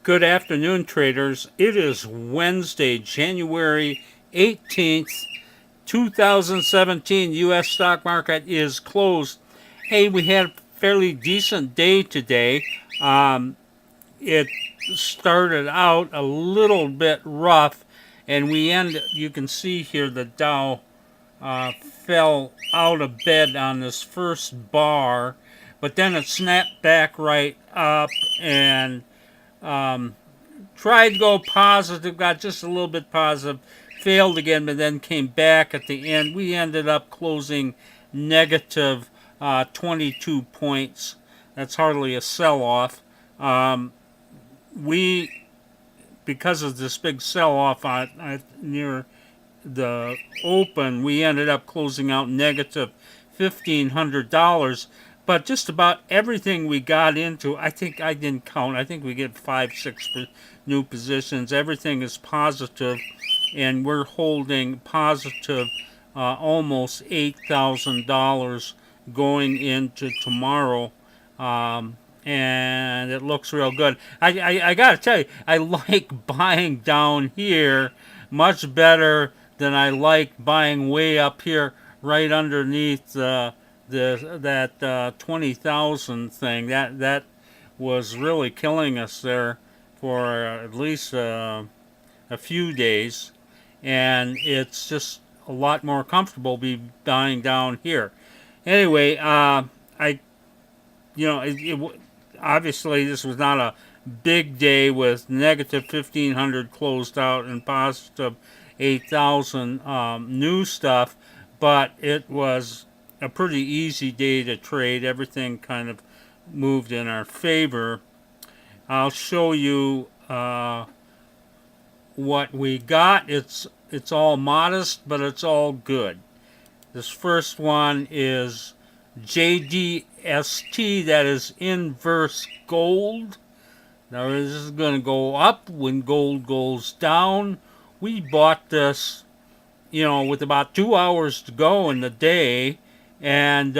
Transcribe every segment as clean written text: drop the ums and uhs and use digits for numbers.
Good afternoon, traders. It is Wednesday, January 18th, 2017. U.S. stock market is closed. Hey, we had a fairly decent day today. It started out a little bit rough, and you can see here the Dow fell out of bed on this first bar, but then it snapped back right up and um, tried to go positive, got just a little bit positive, failed again, but then came back at the end. We ended up closing negative 22 points. That's hardly a sell-off. Um, we, because of this big sell-off near the open, we ended up closing out negative $1,500. But just about everything we got into, I think I didn't count. I think we get 5, 6 new positions. Everything is positive, and we're holding positive almost $8,000 going into tomorrow. And it looks real good. I got to tell you, I like buying down here much better than I like buying way up here right underneath that 20,000 thing. That was really killing us there for at least a few days, and it's just a lot more comfortable be buying down here. Anyway, I obviously this was not a big day with negative 1,500 closed out and positive 8,000 new stuff, but it was a pretty easy day to trade. Everything kind of moved in our favor. I'll show you what we got. It's all modest, but it's all good. This first one is JDST, that is inverse gold. Now this is going to go up when gold goes down. We bought this, with about 2 hours to go in the day, and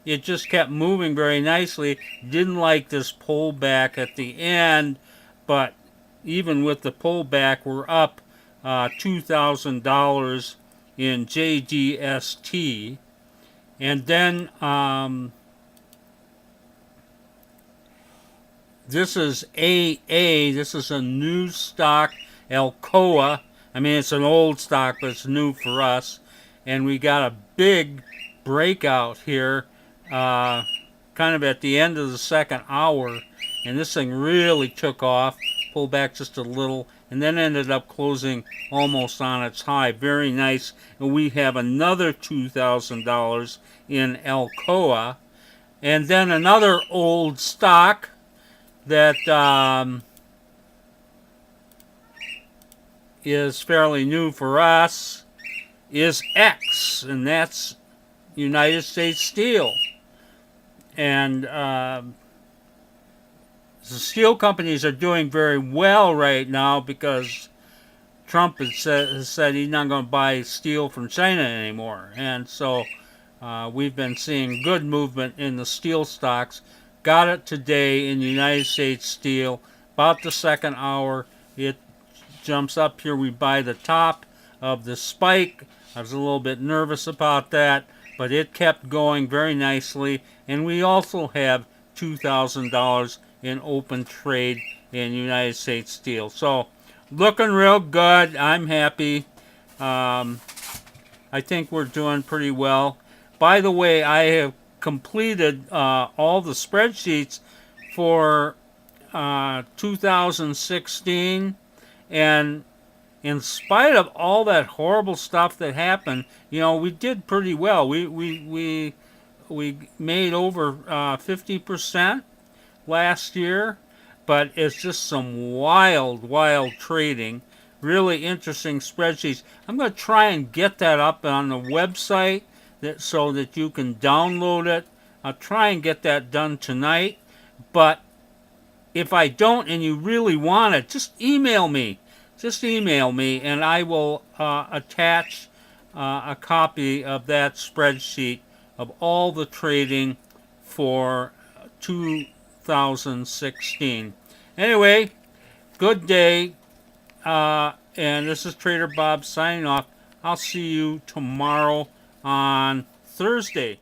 it just kept moving very nicely. Didn't like this pullback at the end, but even with the pullback, we're up $2,000 in JDST. And then this is AA. This is a new stock, Alcoa. I mean, it's an old stock, but it's new for us. And we got a big breakout here, kind of at the end of the second hour. And this thing really took off, pulled back just a little, and then ended up closing almost on its high. Very nice. And we have another $2,000 in Alcoa. And then another old stock that is fairly new for us is X, and that's United States Steel. And the steel companies are doing very well right now because Trump has said he's not going to buy steel from China anymore. And so we've been seeing good movement in the steel stocks. Got it today in United States Steel. About the second hour, it jumps up here. We buy the top of the spike. I was a little bit nervous about that, but it kept going very nicely. And we also have $2,000 in open trade in United States Steel. So looking real good. I'm happy. I think we're doing pretty well. By the way, I have completed all the spreadsheets for 2016, and in spite of all that horrible stuff that happened, we did pretty well. We made over 50% last year, but it's just some wild trading. Really interesting spreadsheets. I'm going to try and get that up on the website so that you can download it. I'll try and get that done tonight. But if I don't and you really want it, just email me. And I will attach a copy of that spreadsheet of all the trading for 2016. Anyway, good day. And this is Trader Bob signing off. I'll see you tomorrow on Thursday.